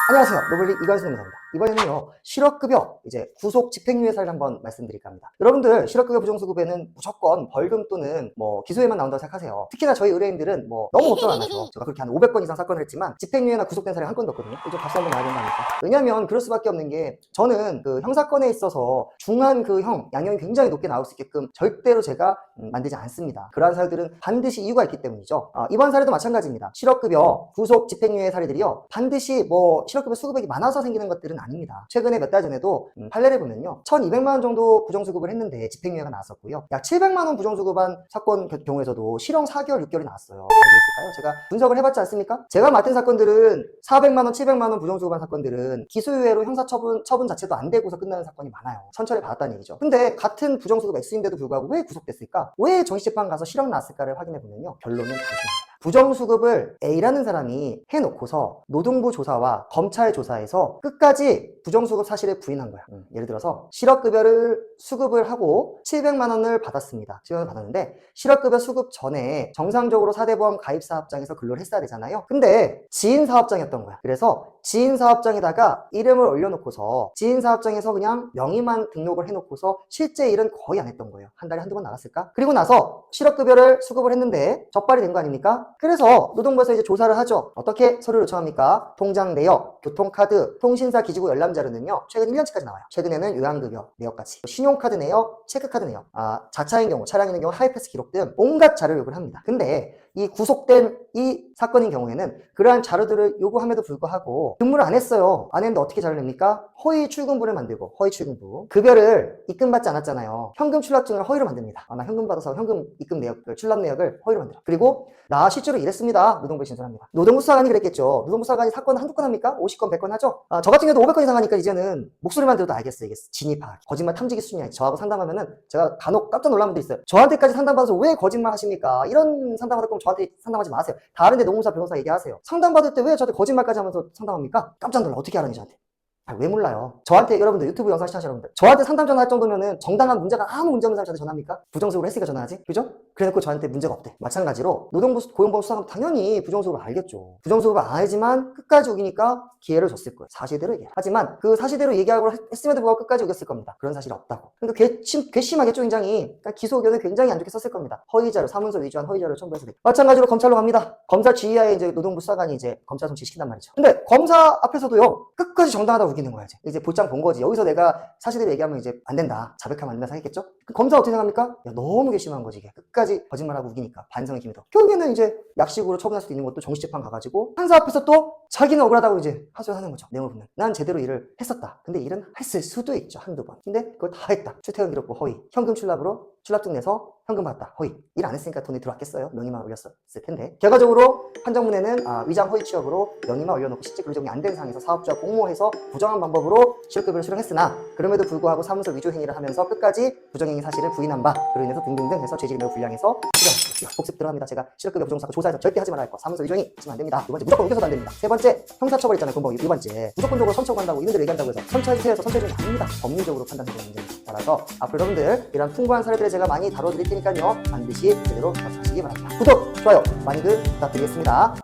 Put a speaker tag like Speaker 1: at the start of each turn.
Speaker 1: 안녕하세요. 노블리 이관수 변호사입니다. 이번에는요, 실업급여, 이제 구속 집행유예 사례를 한번 말씀드릴까 합니다. 여러분들, 실업급여 부정수급에는 무조건 벌금 또는 기소유예만 나온다고 생각하세요. 특히나 저희 의뢰인들은 너무 걱정 안 하셔. 제가 그렇게 한 500건 이상 사건을 했지만, 집행유예나 구속된 사례 한 건도 없거든요. 좀 박수 한번 놔야 된다니까. 왜냐면, 그럴 수밖에 없는 게, 저는 그 형사건에 있어서 중한 그 양형이 굉장히 높게 나올 수 있게끔 절대로 제가 만들지 않습니다. 그러한 사례들은 반드시 이유가 있기 때문이죠. 이번 사례도 마찬가지입니다. 실업급여, 구속 집행유예 사례들이요, 반드시 실업급여 수급액이 많아서 생기는 것들은 아닙니다. 최근에 몇 달 전에도 판례를 보면요, 1200만 원 정도 부정수급을 했는데 집행유예가 나왔었고요, 약 700만 원 부정수급한 사건 경우에서도 실형 4개월, 6개월이 나왔어요. 왜 그랬을까요? 제가 분석을 해봤지 않습니까? 제가 맡은 사건들은 400만 원, 700만 원 부정수급한 사건들은 기소유예로 형사처분 자체도 안 되고서 끝나는 사건이 많아요. 천천히 받았다는 얘기죠. 근데 같은 부정수급 액수인데도 불구하고 왜 구속됐을까? 왜 정시재판 가서 실형 나왔을까를 확인해보면요, 결론은 단순합니다. 부정수급을 A라는 사람이 해놓고서 노동부 조사와 검찰 조사에서 끝까지 부정수급 사실을 부인한 거야. 예를 들어서 실업급여를 수급을 하고 700만 원을 받았습니다. 700만 원 받았는데 실업급여 수급 전에 정상적으로 4대 보험 가입사업장에서 근로를 했어야 되잖아요. 근데 지인사업장이었던 거야. 그래서 지인사업장에다가 이름을 올려놓고서 지인사업장에서 그냥 명의만 등록을 해놓고서 실제 일은 거의 안 했던 거예요. 한 달에 한두 번 나갔을까? 그리고 나서 실업급여를 수급을 했는데 적발이 된 거 아닙니까? 그래서 노동부에서 이제 조사를 하죠. 어떻게 서류를 요청합니까? 통장 내역, 교통카드, 통신사 기지국 열람자료는요, 최근 1년치까지 나와요. 최근에는 요양급여 내역까지, 신용카드 내역, 체크카드 내역, 자차인 경우, 차량인 경우 하이패스 기록 등 온갖 자료를 요구를 합니다. 근데 이 구속된 이 사건인 경우에는 그러한 자료들을 요구함에도 불구하고 근무를 안 했어요. 안 했는데 어떻게 자료를 냅니까? 허위 출근부를 만들고, 허위 출근부. 급여를 입금받지 않았잖아요. 현금 출납증을 허위로 만듭니다. 나 현금 받아서 현금 입금 내역을, 출납 내역을 허위로 만들어. 그리고 나 실제로 일했습니다. 노동부에 진술합니다. 노동부 수사관이 그랬겠죠. 노동부 수사관이 사건 한두 건 합니까? 50건, 100건 하죠? 저 같은 경우도 500건 이상 하니까 이제는 목소리만 들어도 알겠어요. 이게 진입하기. 거짓말 탐지기 수준이 저하고 상담하면은 제가 간혹 깜짝 놀란 분도 있어요. 저한테까지 상담받아서 왜 거짓말 하십니까? 이런 상담받을 거면 저한테 상담하지 마세요. 다른데 노무사 변호사 얘기하세요. 상담받을 때 왜 저한테 거짓말까지 하면서 상담합니까? 깜짝 놀라. 어떻게 알았니 저한테? 왜 몰라요? 저한테, 여러분들, 유튜브 영상 시청하시는 여러분들, 저한테 상담 전화할 정도면은 정당한 문제가 아무 문제 없는 사람한테 전화합니까? 부정수급을 했으니까 전화하지? 그죠? 그래놓고 저한테 문제가 없대. 마찬가지로 노동부 고용보험 수사관 당연히 부정수급을 알겠죠. 부정수급을 알지만 끝까지 우기니까 기회를 줬을 거예요. 사실대로 얘기해. 하지만 그 사실대로 얘기하고 했음에도 불구하고 끝까지 우겼을 겁니다. 그런 사실이 없다고. 그러니까 괘씸하겠죠, 굉장히. 그러니까 기소 의견을 굉장히 안 좋게 썼을 겁니다. 허위자료, 사문서 위조한 허위자료를 첨부해서. 마찬가지로 검찰로 갑니다. 검사 지휘하에 이제 노동부 수사관이 이제 검사 송치시킨단 말이죠. 근데 검사 앞에서도요, 끝까지 정당하다 우기는 거야. 이제 볼장 본 거지. 여기서 내가 사실대로 얘기하면 이제 안 된다, 자백하면 안 된다 생각했겠죠? 검사 어떻게 생각합니까? 야, 너무 괘씸한 거지. 이게 끝까지 거짓말하고 우기니까 반성의 힘이 더. 결국에는 이제 약식으로 처분할 수도 있는 것도 정시재판 가가지고 판사 앞에서 또 자기는 억울하다고 이제 하소연하는 거죠. 내용을 보면 난 제대로 일을 했었다. 근데 일은 했을 수도 있죠, 한두 번. 근데 그걸 다 했다. 출퇴근 기록부 허위, 현금 출납으로 출납증 내서 현금 받았다, 허위. 일 안 했으니까 돈이 들어왔겠어요? 명의만 올렸을 텐데. 결과적으로 판정문에는 위장 허위 취업으로 명의만 올려놓고 실제 근로적이 안 된 상황에서 사업주와 공모해서 부정한 방법으로 실업급여를 수령했으나 그럼에도 불구하고 사무소 위조 행위를 하면서 끝까지 부정행위 사실을 부인한 바, 그로 인해서 등등등 해서 죄질이 매우 불량해서 수령. 복습 들어갑니다. 제가 실업급여 부정사고 조사해서 절대 하지 말아야 할 거. 사무소 위조 행위 하시면 안 됩니다. 두 번째, 무조건 우겨서도 안 됩니다. 세 번째, 형사처벌 있잖아요. 군법. 두 번째, 무조건적으로 선처한다고 이분들 얘기한다고 해서 선처해주세요 해서 선처해주는 게 아닙니다. 법률적으로 판단해야 되는 문제입니다. 따라서 앞으로 여러분들 이런 풍부한 사례들을 제가 많이 다뤄드릴 테니까요, 반드시 제대로 접수하시기 바랍니다. 구독, 좋아요 많이들 부탁드리겠습니다.